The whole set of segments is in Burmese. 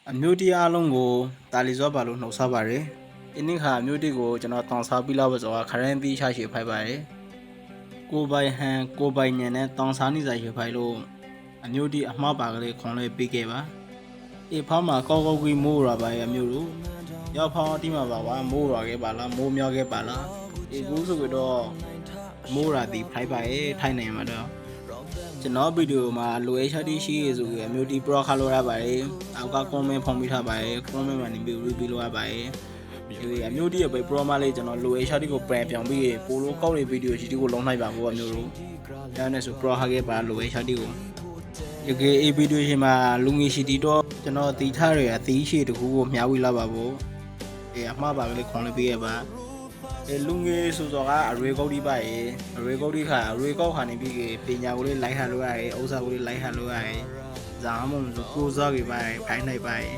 အမျိုးတရားလုံးကိုတာလီစောပါလို့နှုတ်ဆက်ပါရယ်ဒီနေ့ခါအမျိုးတီကိုကျွန်တော်တောင်းစားပြီးလောက်ပါဆိုတော့ခရမ်းသီးချရှိဖိုက်ပါရယ်ကိုပိုင်ဟန်ကိုပိုင်ညံနဲ့တောင်းစားနေစာရှိဖိုက်လို့အမျိုးတီအမှားပါကလေးခွန်လေးပြီးခဲ့ပါအေဖောင်းမှာကောက်ကောက်ကြီးမိုးရပါရဲ့အမျိုးတို့ရောက်ဖောင်းတိမှာပါပါမိုးရခဲ့ပါလားမိုးမြောက်ခဲ့ပါလားအေကူးဆိုတော့မိုးရသည်ဖိုက်ပါရဲ့ထိုင်နေမှာတော့ကျွန်တော်ဗီဒီယိုမှာလိုအပ်ချက်ရှိရဆိုပြီးအမျိုးတီပရောခါလိုရပါတယ်အောက်ကကွန်မန့်ဖုန်းပေးထားပါတယ်ကွန်မန့်မှာနေပြီး review လုပ်ရပါတယ်ဒီအမျိုးတီရဲ့ပဲ pro မလေးကျွန်တော်လိုအပ်ချက်ကိုပြန်ပြောင်းပြီးပိုလိုကောက်တဲ့ဗီဒီယိုရှိတွေကိုလုံးလိုက်ပါဘူးအမျိုးတို့ဒါနဲ့ဆို pro ဟာခဲ့ပါလိုအပ်ချက်ကိုဒီကေဗီဒီယိုရှင်မှာလူငယ်ရှိတီတော့ကျွန်တော်တီထားရအသီးရှိတခုကိုမျှဝေလာပါဘူးအမှားပါကလေးခွန်လေးပေးရပါလူငယ်ဆိုတော့ကအရွေကုတ်ဒီပါရေအရွေကုတ်ဒီခါအရွေကောက်ခါနေပြီးပညာကိုလေးလိုက်ဟန်လို့ရတယ်ဥစ္စာကိုလေးလိုက်ဟန်လို့ရတယ်ဇာမုံဆိုကိုစားကြီးပါရေဖိုင်းနိုင်ပါရေ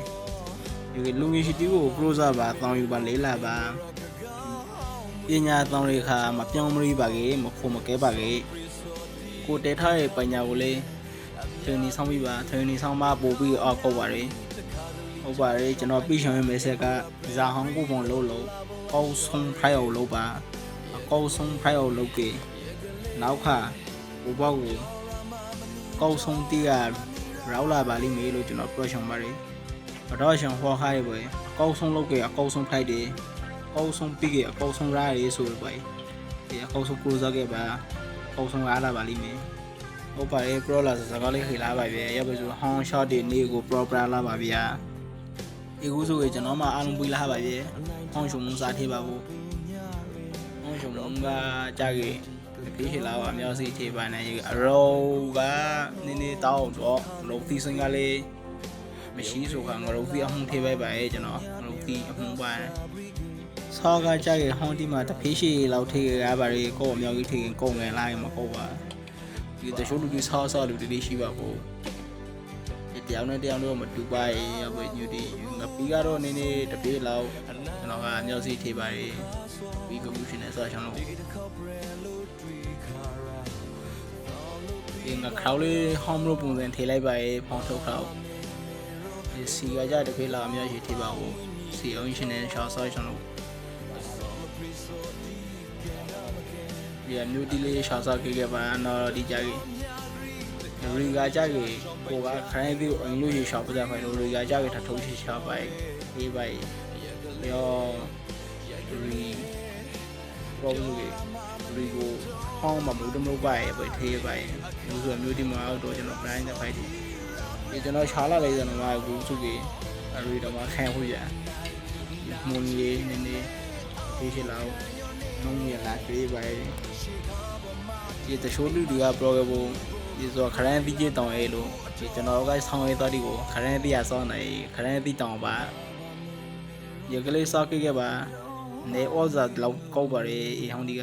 ဒီလူငယ်ရှိတီကိုပရိုဇာပါတောင်းယူပါလေးလာပါပညာတောင်းလေးခါမပြောင်းမလို့ပါကေမဖို့မကဲပါကေကိုတဲထားရဲ့ပညာကိုလေးထင်းနေဆောင်ပြီးပါထင်းနေဆောင်မပို့ပြီးအောက်ကောက်ပါရေဟုတ်ပါရေကျွန်တော်ပြရှောင်းရဲ့မဲဆက်ကဇာဟောင်းကိုပုံလို့ကောက်ဆုံးဖိုင်အောင်လုပ်ပါကောက်ဆုံးဖိုင်အောင်လုပ်ကေနောက်ခါဘဘောက်ကိုကောက်ဆုံးတီးရရောက်လာပါလိမ့်မယ်လို့ကျွန်တော်ပြောချင်ပါတယ်တော့ရှင်ဟောခိုင်းပဲကောက်ဆုံးလုပ်ကေအကောက်ဆုံးဖိုက်တယ်ကောက်ဆုံးပြီးကေအကောက်ဆုံးရရဲဆိုပဲဒီအကောက်ဆုံးကိုစားခဲ့ပါကောက်ဆုံးရလာပါလိမ့်မယ်ဟုတ်ပါတယ်ပရောလာစကားလေးခေလာပါဗျာရပါဆိုဟောင်းရှော့ဒီနေ့ကိုပရောပရာလာပါဗျာဒီကူဆိုကျွန်တော်မှအားလုံးပြီးလာပါဗျာဟောင်းရှုံမစားသေးပါဘူးဟောင်းရှုံကကြာကြီးဒီခေလာပါအများစီထေပါနေအရောကနည်းနည်းတောင်းတော့လုံသီးစင်ကလေးမရှိဆိုကငရုတ်သီးအမှုထေပဲပါရဲ့ကျွန်တော်ငရုတ်သီးအမှုပါဆောကကြာကြီးဟောင်းဒီမှာတဖေးရှိလောက်ထေရပါရီကိုအများကြီးထေရင်ကုန်ငယ်လာရင်မကုန်ပါဒီတချို့လူတွေဆောလူတွေရှိပါဘူးတရားနဲ့တရားတို့မတူပါရဲ့အပွဲညူတီငါပြီးကတော့နည်းနည်းတပြေးလောက်ကျွန်တော်ကအမြောက်စီထေးပါရဲ့ပြီးကမှုရှင်နဲ့ဆောချောင်းလို့ဒီငါခေါလေးဟောင်းလို့ပုံစံထေးလိုက်ပါရဲ့ဖောင်းထုတ်ခေါဒီစီကကြတပြေးလောက်အမြောက်ရှိထေးပါဘူးစီအောင်ရှင်နဲ့ဆောချောင်းလို့ဒီအမျိုးတီလေးဆောဆောခဲ့ခဲ့ပါတော့ဒီကြကြီးရီကကြကြီးကိုကခိုင်းပြီးအင်လို့ရရှောက်ပြကြခိုင်းလို့ရီကကြကြီးထထုံးရှိချပါရေးပါရောရီပေါ်လို့ရီကိုဟောင်းမမှုတမလို့ပါရဲ့ပဲထေးပါရဲ့လူဆိုမျိုးဒီမှာတော့ကျွန်တော် plan တဲ့ဖိုက်ဒီကျွန်တော်ခြားလာလိုက်တယ်နော်ကူစုကြီးရီတော့မခံဖို့ရမွန်လေးနည်းနည်းထေးချလောက်နုံးရလာပြေးပါရဲ့ဒီတချို့လူတွေက programဒီဆိုခရမ်းသီးတောင်းရဲလို့ဒီကျွန်တော်ကဆောင်းရဲတော်ဒီကိုခရမ်းသီးရဆောင်းနေခရမ်းသီးတောင်းပါရကလေးစောက်ခဲ့ပါနေဩဇာလောက်ကောက်ပါလေဟောင်းဒီက